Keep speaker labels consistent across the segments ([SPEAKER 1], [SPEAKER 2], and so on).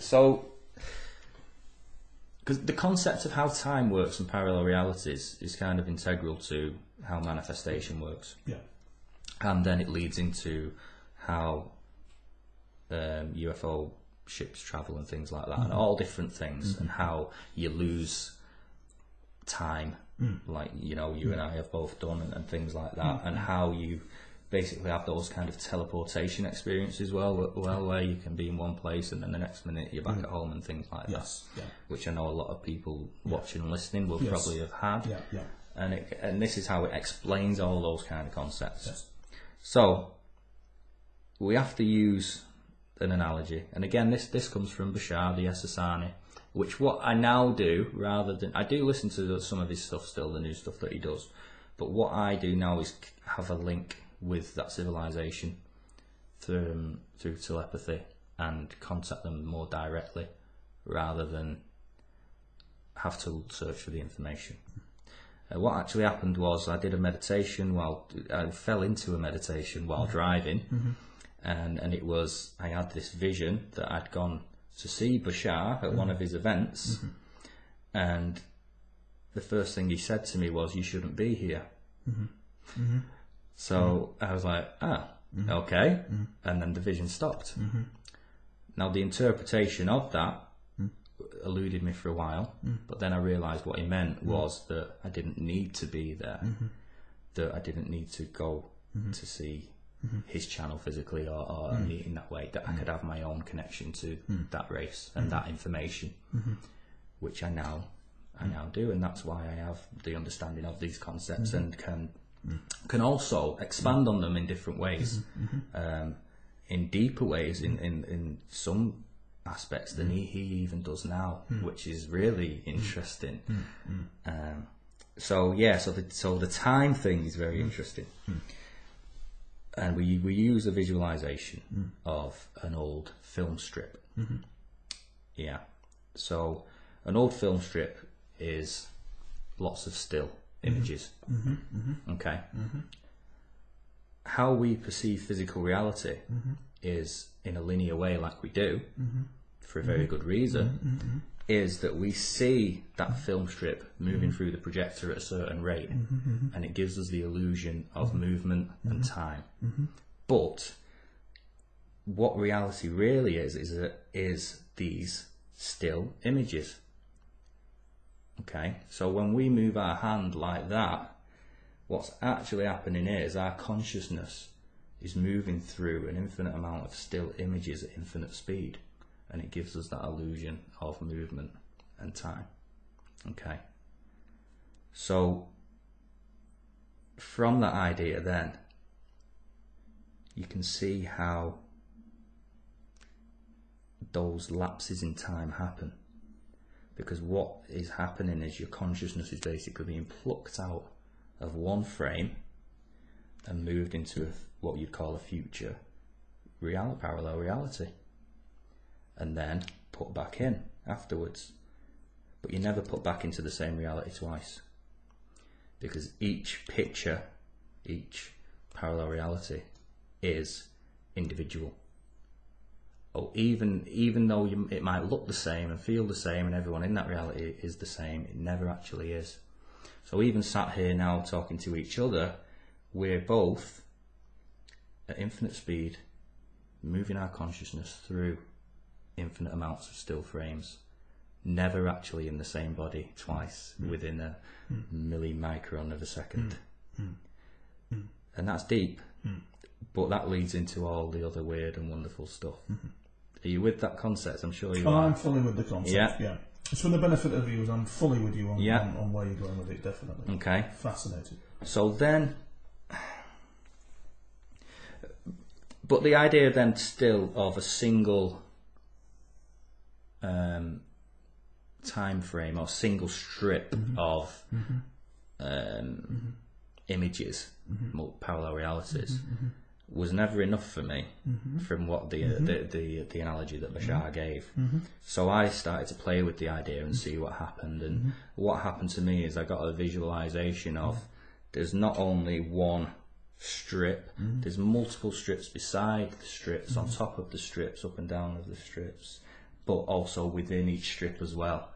[SPEAKER 1] So, because the concept of how time works in parallel realities is kind of integral to how manifestation works.
[SPEAKER 2] Yeah.
[SPEAKER 1] And then it leads into how UFO ships travel and things like that, and all different things, and how you lose time, like, you know, you and I have both done, and things like that, and how you basically have those kind of teleportation experiences where you can be in one place and then the next minute you're back at home and things like that, which I know a lot of people watching and listening will probably have had. And this is how it explains all those kind of concepts. So we have to use an analogy, and again this comes from Bashar the Esasani, which what I now do, rather than, I do listen to some of his stuff still, the new stuff that he does, but what I do now is have a link with that civilization through telepathy and contact them more directly, rather than have to search for the information. What actually happened was I did a meditation I fell into a meditation while driving, and it was, I had this vision that I'd gone to see Bashar at one of his events, and the first thing he said to me was, "You shouldn't be here." So I was like, okay, and then the vision stopped. Now the interpretation of that eluded me for a while, but then I realised what he meant was that I didn't need to be there, that I didn't need to go to see his channel physically or meet in that way, that I could have my own connection to that race and that information, which I now do, and that's why I have the understanding of these concepts and can also expand on them in different ways, in deeper ways in some aspects than he even does now, which is really interesting. So the time thing is very interesting, and we use a visualization of an old film strip. So an old film strip is lots of still images. Okay. How we perceive physical reality is in a linear way, like we do, for a very good reason, is that we see that film strip moving through the projector at a certain rate, and it gives us the illusion of movement and time. But what reality really is these still images. Okay, so when we move our hand like that, what's actually happening is our consciousness is moving through an infinite amount of still images at infinite speed, and it gives us that illusion of movement and time. Okay, so from that idea then, you can see how those lapses in time happen. Because what is happening is your consciousness is basically being plucked out of one frame and moved into what you'd call a future parallel reality, and then put back in afterwards. But you're never put back into the same reality twice, because each picture, each parallel reality is individual. Even though it might look the same and feel the same, and everyone in that reality is the same, it never actually is. So even sat here now talking to each other, we're both at infinite speed, moving our consciousness through infinite amounts of still frames, never actually in the same body twice within a millimicron of a second. And that's deep, but that leads into all the other weird and wonderful stuff. Are you with that concept? I'm sure you are.
[SPEAKER 2] I'm fully with the concept, yeah. It's for the benefit of viewers, I'm fully with you on where you're going with it, definitely. Okay. Fascinating.
[SPEAKER 1] So then, but the idea then still of a single time frame or single strip of images, parallel realities, was never enough for me, from what the analogy that Bashar gave. So I started to play with the idea and see what happened, and what happened to me is I got a visualization of there's not only one strip, there's multiple strips beside the strips, on top of the strips, up and down of the strips, but also within each strip as well,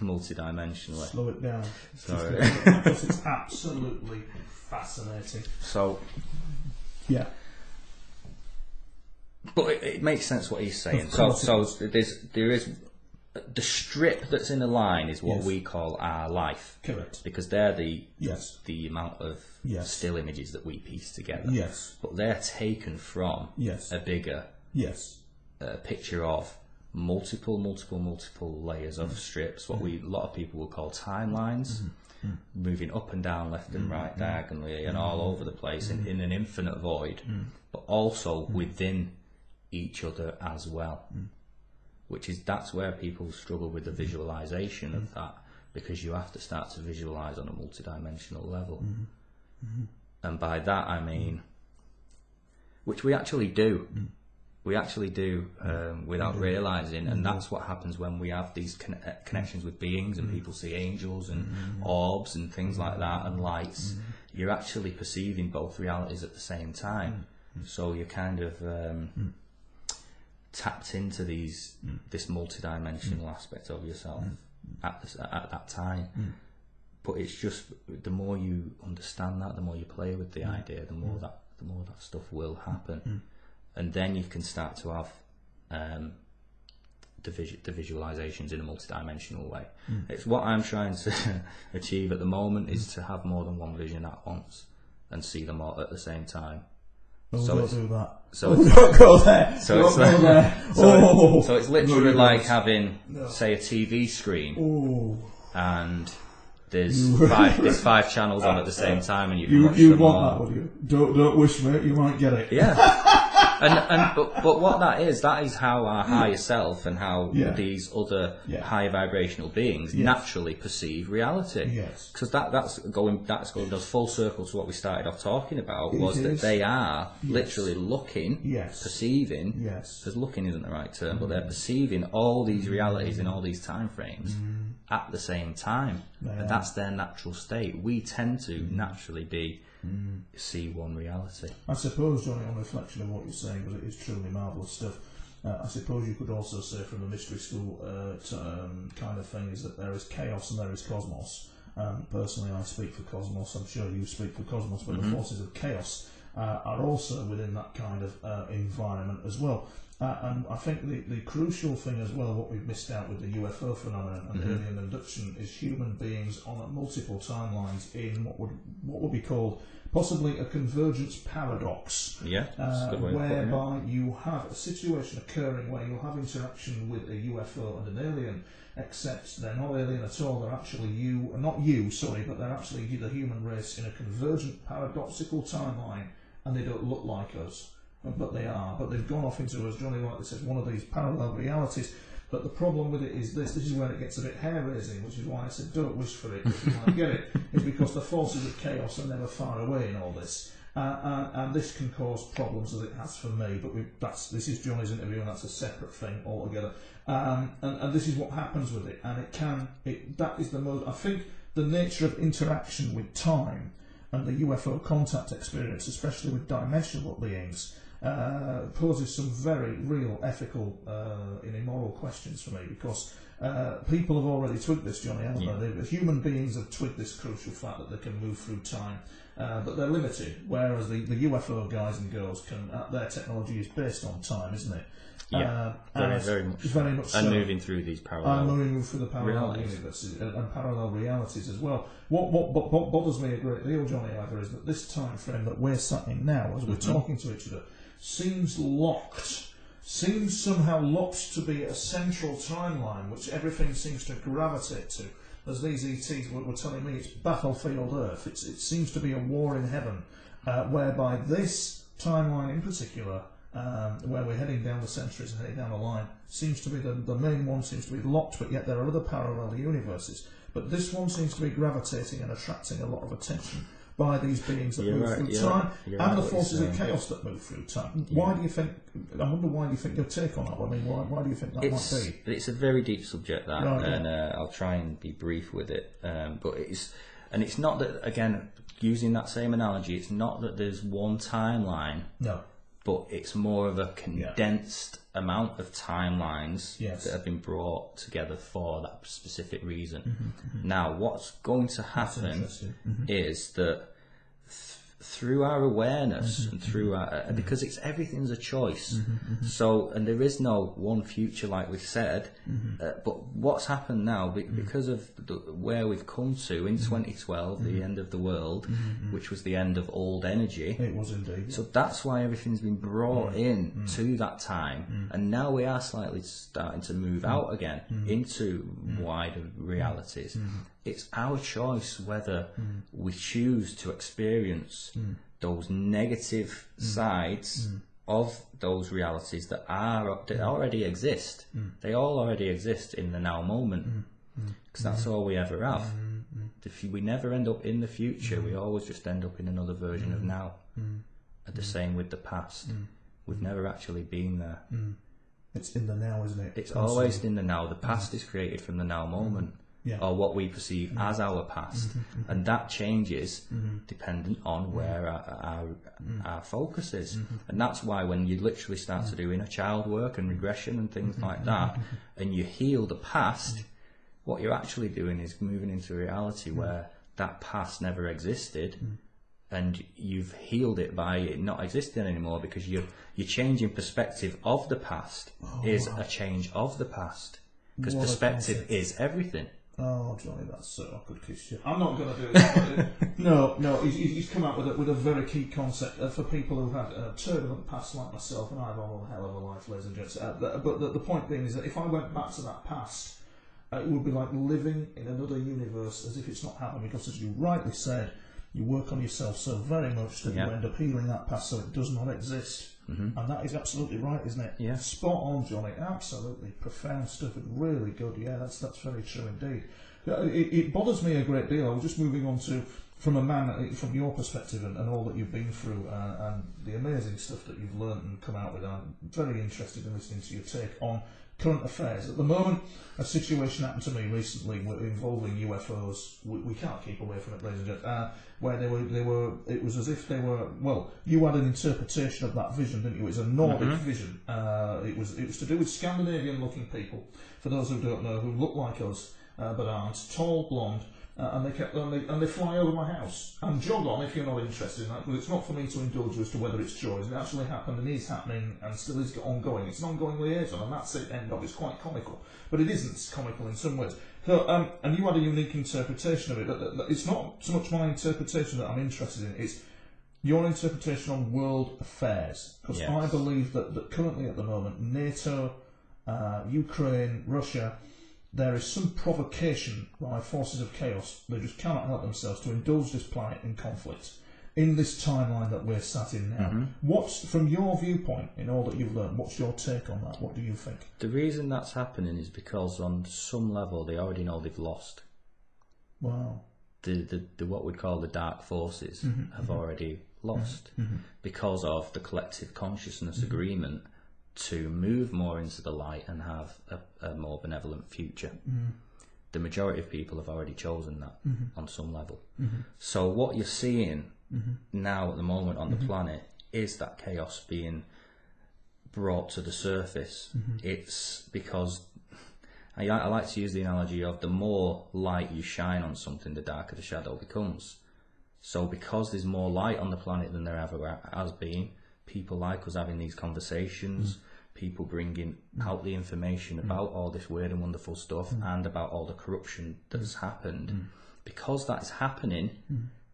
[SPEAKER 1] multidimensionally.
[SPEAKER 2] Slow it down.
[SPEAKER 1] Sorry.
[SPEAKER 2] Because it's absolutely fascinating.
[SPEAKER 1] So,
[SPEAKER 2] yeah.
[SPEAKER 1] But it makes sense what he's saying. So there is the strip that's in a line is what we call our life.
[SPEAKER 2] Correct.
[SPEAKER 1] Because they're the amount of still images that we piece together.
[SPEAKER 2] Yes.
[SPEAKER 1] But they're taken from a bigger picture of multiple layers of strips, what a lot of people will call timelines, moving up and down, left and right, diagonally, and all over the place in an infinite void, but also within each other as well. That's where people struggle with the visualization of that, because you have to start to visualize on a multidimensional level. And by that I mean, which we actually do. We actually do without realizing, and that's what happens when we have these connections with beings, and people see angels and orbs and things like that, and lights. You're actually perceiving both realities at the same time. So you're kind of tapped into this multidimensional aspect of yourself at that time. But it's just, the more you understand that, the more you play with the idea, the more that stuff will happen. And then you can start to have the visualizations in a multidimensional way. It's what I'm trying to achieve at the moment, is to have more than one vision at once and see them all at the same time.
[SPEAKER 2] Oh,
[SPEAKER 1] so
[SPEAKER 2] don't do that.
[SPEAKER 1] So
[SPEAKER 2] don't go there.
[SPEAKER 1] So it's literally like having, say, a TV screen, and there's five channels on at the same time, and you can watch them all.
[SPEAKER 2] That, would you? Don't wish, mate. You might get it.
[SPEAKER 1] Yeah. But what that is how our higher self and how these other higher vibrational beings naturally perceive reality.
[SPEAKER 2] Yes.
[SPEAKER 1] Because that's going does full circle to what we started off talking about, that they are literally looking, perceiving. Yes. Because looking isn't the right term, but they're perceiving all these realities in all these time frames at the same time, and that's their natural state. We tend to naturally see one reality.
[SPEAKER 2] I suppose, Johnny, on reflection of what you're saying, because it is truly marvellous stuff, I suppose you could also say from the mystery school kind of thing, is that there is chaos and there is cosmos. Personally, I speak for cosmos. I'm sure you speak for cosmos, but the forces of chaos are also within that kind of environment as well. And I think the crucial thing as well, what we've missed out with the UFO phenomenon and alien abduction, is human beings on multiple timelines in what would be called possibly a convergence paradox.
[SPEAKER 1] Yeah, that's a good way
[SPEAKER 2] whereby you have a situation occurring where you'll have interaction with a UFO and an alien, except they're not alien at all. They're actually but they're actually the human race in a convergent paradoxical timeline, and they don't look like us. But they are. But they've gone off into, as Johnny rightly says, one of these parallel realities. But the problem with it is this is where it gets a bit hair-raising, which is why I said don't wish for it if you might get it, is because the forces of chaos are never far away in all this. And this can cause problems, as it has for me, but this is Johnny's interview, and that's a separate thing altogether. And this is what happens with it, and that is the most, I think, the nature of interaction with time and the UFO contact experience, especially with dimensional beings, poses some very real ethical and immoral questions for me, because people have already twigged this, Johnny, haven't they? Human beings have twigged this crucial fact that they can move through time, but they're limited, whereas the UFO guys and girls can, their technology is based on time, isn't it?
[SPEAKER 1] Yeah, very much so. And moving through these parallel
[SPEAKER 2] moving through the parallel universes and parallel realities as well. What bothers me a great deal, Johnny, either, is that this time frame that we're sat in now, as we're talking to each other, seems somehow locked to be a central timeline, which everything seems to gravitate to. As these ETs were telling me, it's battlefield Earth. It seems to be a war in heaven, whereby this timeline in particular, where we're heading down the centuries and heading down the line, seems to be the main one, seems to be locked, but yet there are other parallel universes. But this one seems to be gravitating and attracting a lot of attention by these beings that move through time, and the forces of chaos that move through time. Why do you think? I wonder why do you think your take on that? I mean, why do you think that might be?
[SPEAKER 1] It's a very deep subject, that, and I'll try and be brief with it. But it's not that, again, using that same analogy, it's not that there's one timeline.
[SPEAKER 2] No.
[SPEAKER 1] but it's more of a condensed amount of timelines that have been brought together for that specific reason. Now, what's going to happen is that through our awareness and through our, because everything's a choice. So, and there is no one future, like we said, but what's happened now, because of where we've come to in 2012, the end of the world, which was the end of old energy.
[SPEAKER 2] It was indeed.
[SPEAKER 1] So that's why everything's been brought in to that time, and now we are slightly starting to move out again into wider realities. It's our choice whether we choose to experience those negative sides of those realities that already exist. They all already exist in the now moment, because that's all we ever have. If we never end up in the future, we always just end up in another version of now. And the same with the past. We've never actually been there.
[SPEAKER 2] It's in the now, isn't it?
[SPEAKER 1] It's always in the now. The past is created from the now moment. Or what we perceive as our past, and that changes dependent on where our focus is, and that's why when you literally start to do inner child work and regression and things like that, and you heal the past, what you're actually doing is moving into a reality where that past never existed, and you've healed it by it not existing anymore, because your changing perspective of the past is a change of the past, because perspective is everything.
[SPEAKER 2] Oh, Johnny, that's so I could kiss you. I'm not going to do that. No, he's come out with a very key concept for people who've had a turbulent past like myself, and I've had a hell of a life, ladies and gents. But the point being is that if I went back to that past, it would be like living in another universe as if it's not happened, because as you rightly said, you work on yourself so very much that you end up healing that past so it does not exist. And that is absolutely right, isn't it?
[SPEAKER 1] Yeah.
[SPEAKER 2] Spot on, Johnny. Absolutely profound stuff and really good. Yeah, that's very true indeed. It bothers me a great deal. I was just moving on to, from a man, from your perspective and all that you've been through and the amazing stuff that you've learned and come out with. I'm very interested in listening to your take on current affairs. At the moment, a situation happened to me recently involving UFOs. We can't keep away from it, ladies and gentlemen. Where they were, it was as if they were. Well, you had an interpretation of that vision, didn't you? It was a Nordic vision. It was to do with Scandinavian-looking people. For those who don't know, who look like us but aren't, tall, blonde. And they fly over my house. And jog on if you're not interested in that, because it's not for me to indulge you as to whether it's true. It actually happened and is happening and still is ongoing. It's an ongoing liaison, and that's it. End of. It's quite comical, but it isn't comical in some ways. So, and you had a unique interpretation of it. It's not so much my interpretation that I'm interested in. It's your interpretation on world affairs, because I believe that currently at the moment, NATO, Ukraine, Russia. There is some provocation by forces of chaos. They just cannot help themselves to indulge this planet in conflict in this timeline that we're sat in now. What's, from your viewpoint, in all that you've learned, what's your take on that? What do you think?
[SPEAKER 1] The reason that's happening is because on some level they already know they've lost.
[SPEAKER 2] Wow.
[SPEAKER 1] The what we'd call the dark forces have already lost because of the collective consciousness agreement to move more into the light and have a more benevolent future. The majority of people have already chosen that on some level. So what you're seeing now at the moment on the planet is that chaos being brought to the surface. It's because I like to use the analogy of the more light you shine on something, the darker the shadow becomes. So because there's more light on the planet than there ever has been, people like us having these conversations, people bringing out the information about all this weird and wonderful stuff and about all the corruption that's happened. Because that's happening,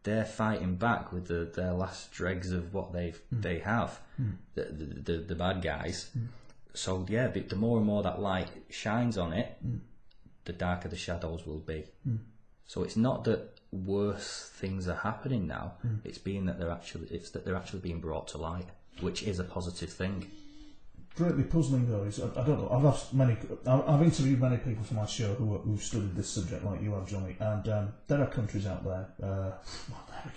[SPEAKER 1] they're fighting back with their last dregs of what they have, the bad guys. So yeah, the more and more that light shines on it, the darker the shadows will be. So it's not that worse things are happening now. It's that they're actually being brought to light, which is a positive thing.
[SPEAKER 2] Greatly puzzling though is, I don't know, I've interviewed many people for my show who've studied this subject like you have, Johnny, and there are countries out there,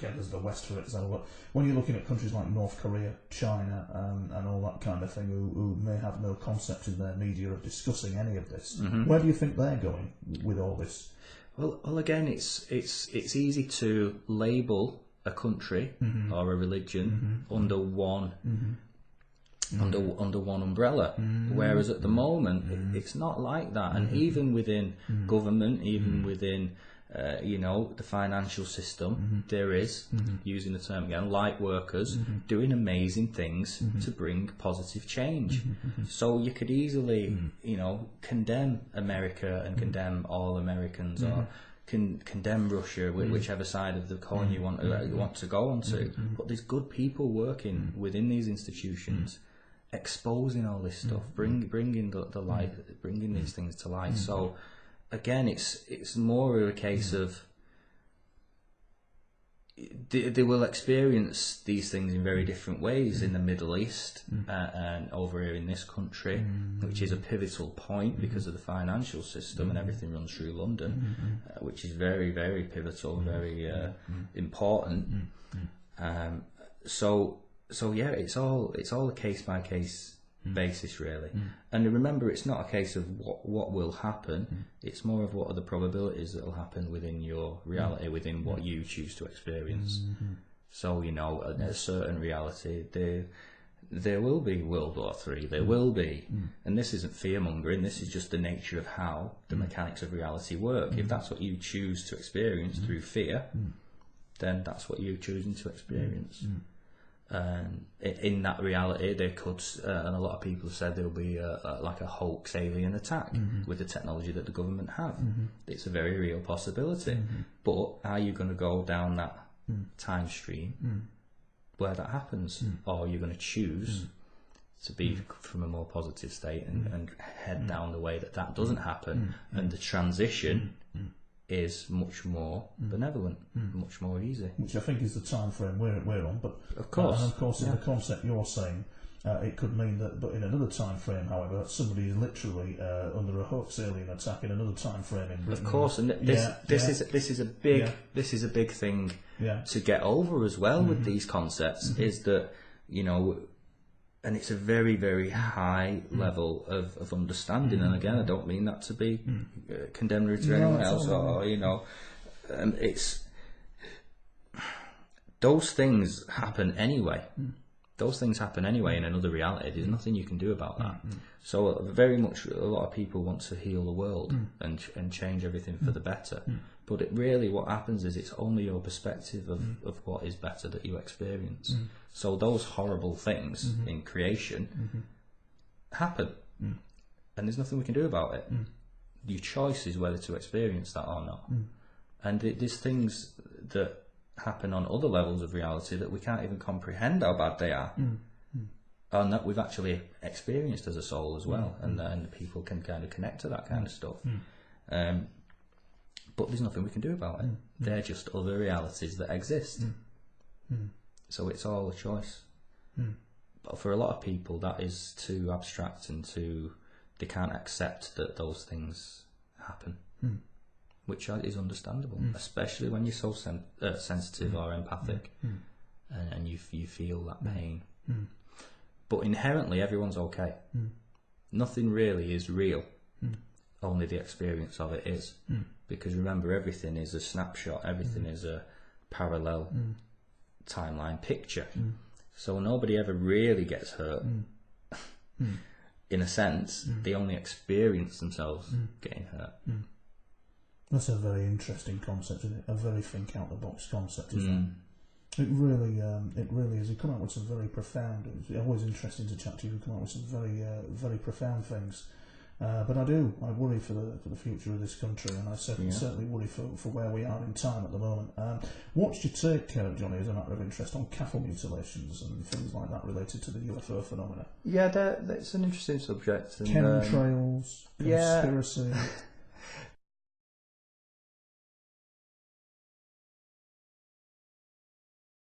[SPEAKER 2] there's the West for example, when you're looking at countries like North Korea, China, and all that kind of thing, who may have no concept in their media of discussing any of this. Where do you think they're going with all this?
[SPEAKER 1] Well, again, it's easy to label a country or a religion under one under one umbrella. Whereas at the moment, it's not like that. And even within government, even within the financial system, there is, using the term again, light workers doing amazing things to bring positive change. So you could easily, condemn America and condemn all Americans, or condemn Russia, whichever side of the coin you want to go onto. But there's good people working within these institutions, exposing all this stuff, bringing the light, bringing these things to light. So again, it's more of a case of they will experience these things in very different ways in the Middle East and over here in this country, which is a pivotal point because of the financial system and everything runs through London, which is very, very pivotal, very important. So yeah, it's all a case by case basis, really. And remember, it's not a case of what will happen, it's more of what are the probabilities that will happen within your reality, within what you choose to experience. So a certain reality, there will be World War III, there will be, and this isn't fear mongering, this is just the nature of how the mechanics of reality work. If that's what you choose to experience through fear, then that's what you're choosing to experience. In that reality, there could, and a lot of people have said there'll be like a hoax alien attack with the technology that the government have. It's a very real possibility. But are you going to go down that time stream where that happens, or are you going to choose to be from a more positive state and head down the way that doesn't happen, and the transition is much more benevolent, much more easy.
[SPEAKER 2] Which I think is the time frame we're on. But
[SPEAKER 1] of course,
[SPEAKER 2] and of course, in the concept you're saying, it could mean that, but in another time frame, however, somebody is literally under a hoax alien attack in another time frame in Britain.
[SPEAKER 1] Of course, and this is a big thing to get over as well with these concepts. Is that and it's a very, very high level of understanding. And again, I don't mean that to be condemnatory to anyone else, or it's those things happen anyway. Those things happen anyway in another reality. There's nothing you can do about that. So very much, a lot of people want to heal the world and change everything for the better. But what happens is it's only your perspective of what is better that you experience. So those horrible things in creation happen, and there's nothing we can do about it. Your choice is whether to experience that or not. And there's things that happen on other levels of reality that we can't even comprehend how bad they are, and that we've actually experienced as a soul as well, and then people can kind of connect to that kind of stuff. But there's nothing we can do about it. They're just other realities that exist. So it's all a choice. But for a lot of people, that is too abstract and they can't accept that those things happen, which is understandable, especially when you're so sensitive or empathic, and you feel that pain. But inherently, everyone's okay. Nothing really is real. Only the experience of it is. Because remember, everything is a snapshot, everything is a parallel timeline picture. So nobody ever really gets hurt. In a sense, they only experience themselves getting hurt.
[SPEAKER 2] That's a very interesting concept, isn't it? A very think out the box concept, isn't it? It really is. You come out with some very profound. It's always interesting to chat to you. You come out with some very profound things. But I worry for the future of this country, and I certainly worry for where we are in time at the moment. What's your take, Johnny, as a matter of interest, on cattle mutilations and things like that related to the UFO phenomena?
[SPEAKER 1] Yeah, that's an interesting subject. And,
[SPEAKER 2] chemtrails, conspiracy.